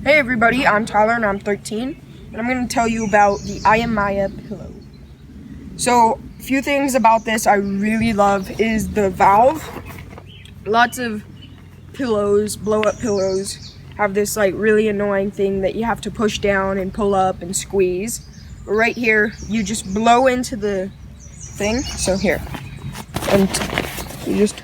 Hey everybody, I'm Tyler and I'm 13, and I'm going to tell you about the AYAMAYA pillow. So, a few things about this I really love is the valve. Lots of pillows, blow-up pillows, have this like really annoying thing that you have to push down and pull up and squeeze. But right here, you just blow into the thing, so here, and you just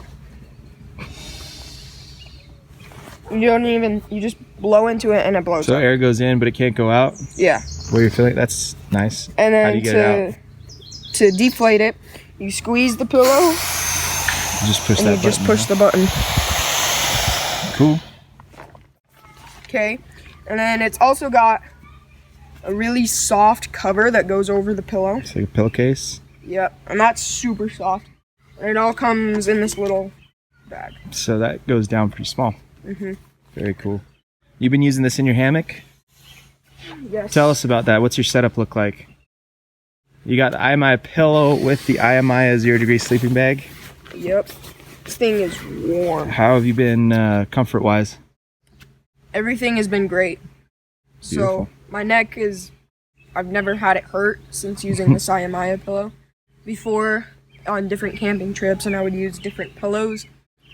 blow into it and it blows So up. air goes in, but it can't go out? Yeah. Where you're feeling, that's nice. And then how do you get it out? To deflate it, you squeeze the pillow You just push and that you button. just push the button. Cool. Okay. And then it's also got a really soft cover that goes over the pillow. It's like a pillowcase. Yep. And that's super soft. And it all comes in this little bag. So that goes down pretty small. Mm-hmm. Very cool. You've been using this in your hammock? Yes. Tell us about that. What's your setup look like? You got the AYAMAYA pillow with the AYAMAYA 0 degree sleeping bag. Yep. This thing is warm. How have you been comfort-wise? Everything has been great. Beautiful. So my neck is, I've never had it hurt since using this AYAMAYA pillow. Before, on different camping trips, and I would use different pillows.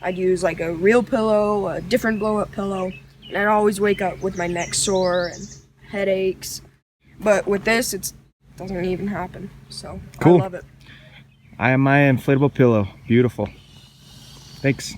I'd use like a real pillow, a different blow-up pillow, and I'd always wake up with my neck sore and headaches. But with this, it doesn't even happen. So Cool. I love it. AYAMAYA inflatable pillow. Beautiful. Thanks.